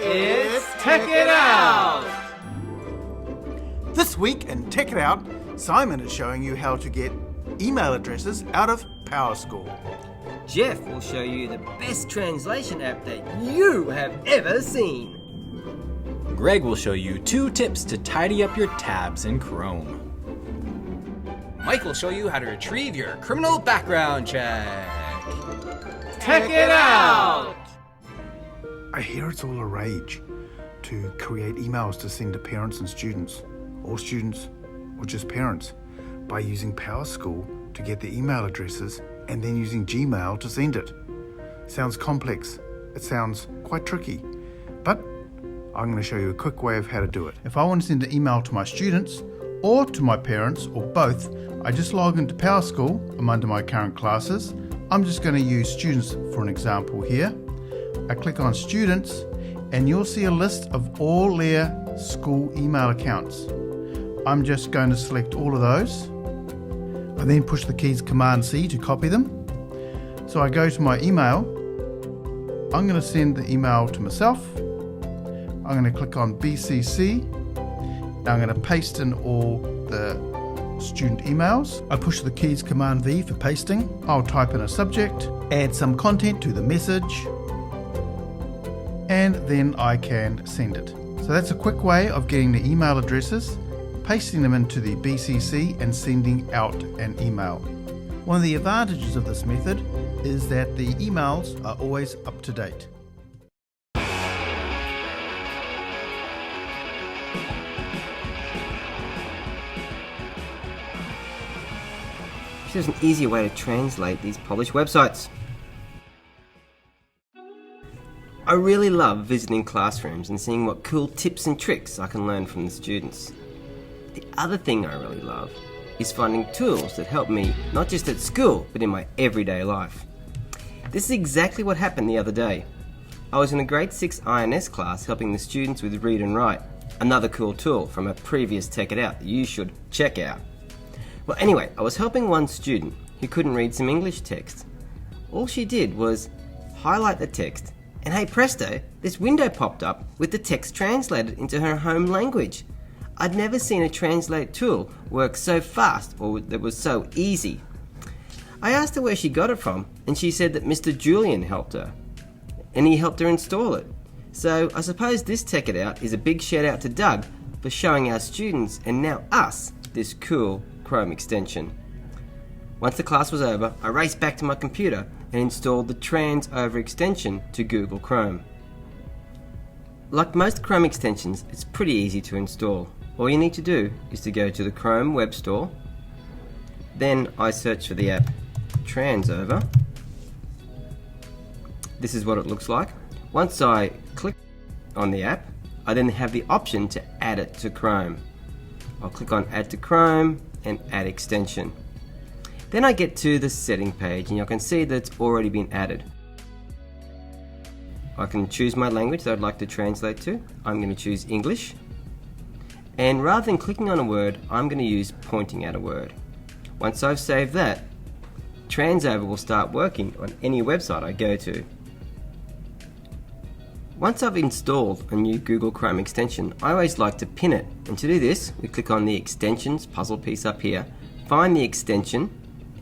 It's Check It Out! This week in Check It Out, Simon is showing you how to get email addresses out of PowerSchool. Jeff will show you the best translation app that you have ever seen. Greg will show you 2 tips to tidy up your tabs in Chrome. Mike will show you how to retrieve your criminal background check. Check it out! I hear it's all a rage to create emails to send to parents and students, or just parents, by using PowerSchool to get the email addresses and then using Gmail to send it. Sounds complex. It sounds quite tricky, but I'm going to show you a quick way of how to do it. If I want to send an email to my students or to my parents or both, I just log into PowerSchool. I'm under my current classes. I'm just going to use students for an example here. I click on students and you'll see a list of all their school email accounts. I'm just going to select all of those. I then push the keys Command-C to copy them. So I go to my email. I'm going to send the email to myself. I'm going to click on BCC. I'm going to paste in all the student emails. I push the keys Command-V for pasting. I'll type in a subject, add some content to the message, and then I can send it. So that's a quick way of getting the email addresses, pasting them into the BCC and sending out an email. One of the advantages of this method is that the emails are always up to date. There's an easier way to translate these published websites. I really love visiting classrooms and seeing what cool tips and tricks I can learn from the students. The other thing I really love is finding tools that help me not just at school but in my everyday life. This is exactly what happened the other day. I was in a grade 6 INS class helping the students with read and write, another cool tool from a previous Check It Out that you should check out. Well, anyway, I was helping one student who couldn't read some English text. All she did was highlight the text, and hey presto, this window popped up with the text translated into her home language. I'd never seen a translate tool work so fast or that was so easy. I asked her where she got it from, and she said that Mr. Julian helped her, and he helped her install it. So I suppose this Check It Out is a big shout out to Doug for showing our students, and now us, this cool Chrome extension. Once the class was over, I raced back to my computer and installed the TransOver extension to Google Chrome. Like most Chrome extensions, it's pretty easy to install. All you need to do is to go to the Chrome Web Store. Then I search for the app TransOver. This is what it looks like. Once I click on the app, I then have the option to add it to Chrome. I'll click on Add to Chrome and Add Extension. Then I get to the setting page and you can see that it's already been added. I can choose my language that I'd like to translate to. I'm going to choose English. And rather than clicking on a word, I'm going to use pointing at a word. Once I've saved that, TransOver will start working on any website I go to. Once I've installed a new Google Chrome extension, I always like to pin it. And to do this, we click on the extensions puzzle piece up here, find the extension,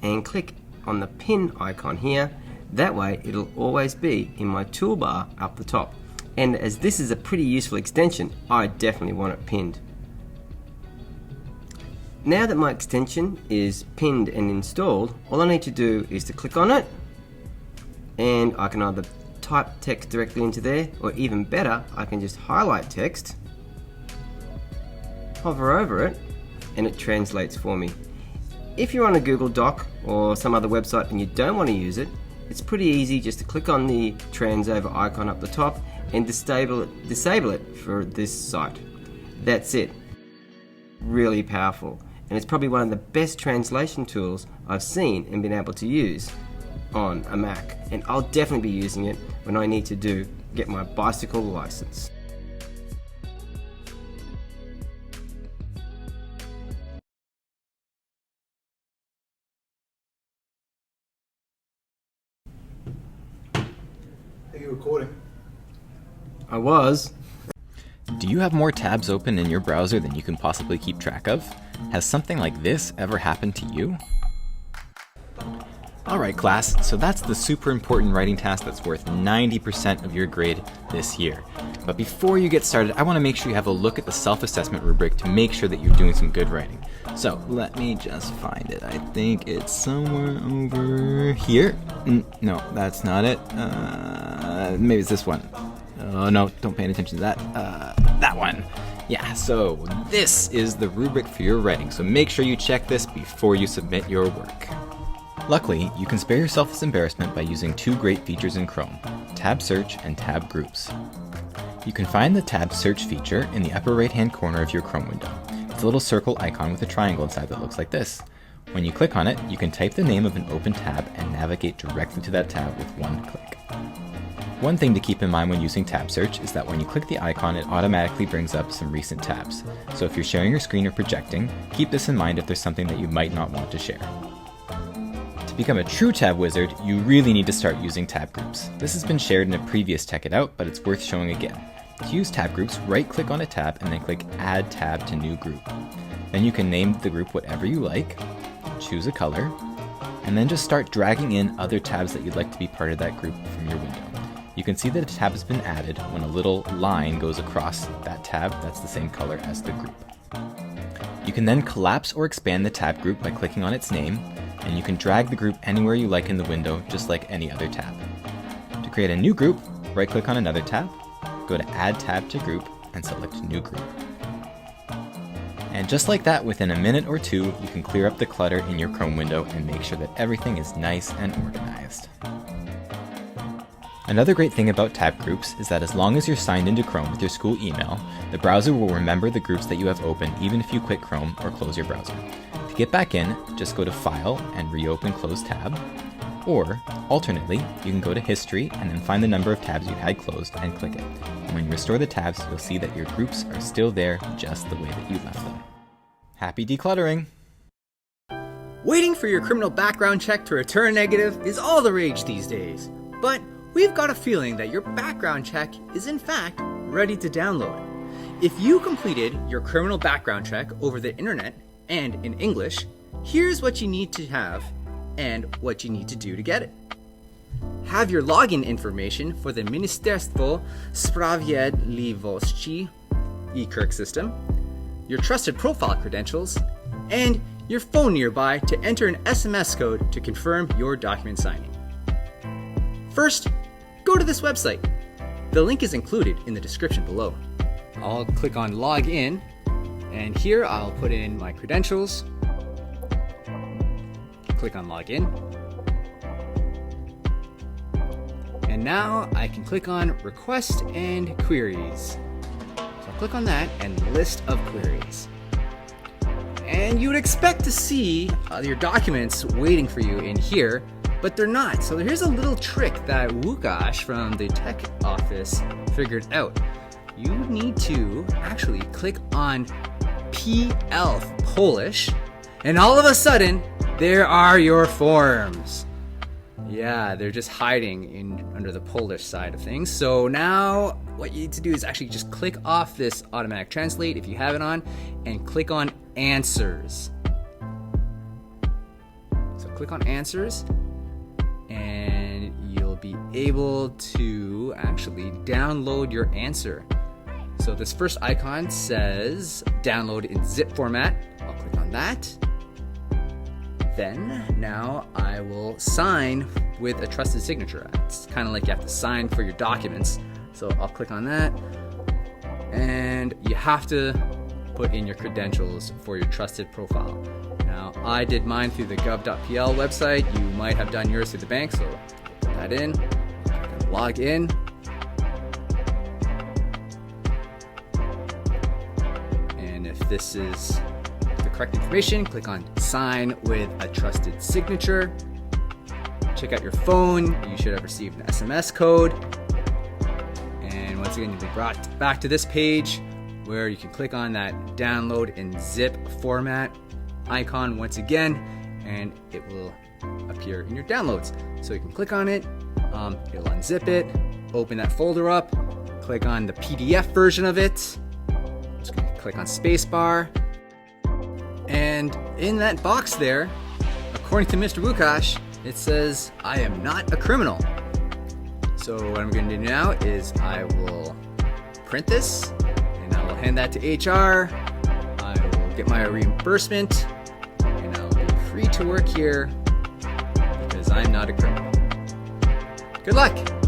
and click on the pin icon here. That way it'll always be in my toolbar up the top. And as this is a pretty useful extension, I definitely want it pinned. Now that my extension is pinned and installed, all I need to do is to click on it, and I can either type text directly into there, or even better, I can just highlight text, hover over it, and it translates for me. If you're on a Google Doc or some other website and you don't want to use it, it's pretty easy just to click on the TransOver icon up the top and disable it for this site. That's it. Really powerful, and it's probably one of the best translation tools I've seen and been able to use on a Mac, and I'll definitely be using it when I need to get my bicycle license. Are you recording? I was. Do you have more tabs open in your browser than you can possibly keep track of? Has something like this ever happened to you? Alright class, so that's the super important writing task that's worth 90% of your grade this year. But before you get started, I want to make sure you have a look at the self-assessment rubric to make sure that you're doing some good writing. So let me just find it. I think it's somewhere over here. No, that's not it. Maybe it's this one. Oh no, don't pay any attention to that. That one. Yeah, so this is the rubric for your writing, so make sure you check this before you submit your work. Luckily, you can spare yourself this embarrassment by using two great features in Chrome, Tab Search and Tab Groups. You can find the Tab Search feature in the upper right-hand corner of your Chrome window. It's a little circle icon with a triangle inside that looks like this. When you click on it, you can type the name of an open tab and navigate directly to that tab with one click. One thing to keep in mind when using Tab Search is that when you click the icon, it automatically brings up some recent tabs. So if you're sharing your screen or projecting, keep this in mind if there's something that you might not want to share. To become a true tab wizard, you really need to start using tab groups. This has been shared in a previous Tech It Out, but it's worth showing again. To use tab groups, right-click on a tab and then click Add Tab to New Group. Then you can name the group whatever you like, choose a color, and then just start dragging in other tabs that you'd like to be part of that group from your window. You can see that a tab has been added when a little line goes across that tab that's the same color as the group. You can then collapse or expand the tab group by clicking on its name, and you can drag the group anywhere you like in the window, just like any other tab. To create a new group, right-click on another tab, go to Add Tab to Group, and select New Group. And just like that, within a minute or two, you can clear up the clutter in your Chrome window and make sure that everything is nice and organized. Another great thing about tab groups is that as long as you're signed into Chrome with your school email, the browser will remember the groups that you have open even if you quit Chrome or close your browser. To get back in, just go to File and reopen Close Tab, or alternately, you can go to History and then find the number of tabs you had closed and click it. And when you restore the tabs, you'll see that your groups are still there just the way that you left them. Happy decluttering! Waiting for your criminal background check to return negative is all the rage these days. But we've got a feeling that your background check is in fact ready to download. If you completed your criminal background check over the internet and in English, here's what you need to have and what you need to do to get it. Have your login information for the Ministerstwo Sprawiedliwości e-Kirk system, your trusted profile credentials, and your phone nearby to enter an SMS code to confirm your document signing. First, go to this website. The link is included in the description below. I'll click on Log In, and here I'll put in my credentials. Click on Log In. And now I can click on Request and Queries. So I'll click on that and List of Queries. And you would expect to see your documents waiting for you in here, but they're not. So here's a little trick that Łukasz from the tech office figured out. You need to actually click on PL Polish, and all of a sudden, there are your forms. Yeah, they're just hiding under the Polish side of things. So now what you need to do is actually just click off this automatic translate if you have it on, and click on Answers. So click on Answers, and you'll be able to actually download your answer. So this first icon says download in zip format. I'll click on that. Then now I will sign with a trusted signature. It's kind of like you have to sign for your documents. So I'll click on that, and you have to put in your credentials for your trusted profile. Now I did mine through the gov.pl website. You might have done yours through the bank, so put that in. Log in. And if this is the correct information, click on Sign with a Trusted Signature. Check out your phone. You should have received an SMS code. And once again, you'll be brought back to this page where you can click on that download in zip format icon once again, and it will appear in your downloads. So you can click on it, it'll unzip it, open that folder up, click on the PDF version of it. I'm just gonna click on spacebar. And in that box there, according to Mr. Wukash, it says, I am not a criminal. So what I'm gonna do now is I will print this and I will hand that to HR. I will get my reimbursement and I'll be free to work here because I'm not a criminal. Good luck!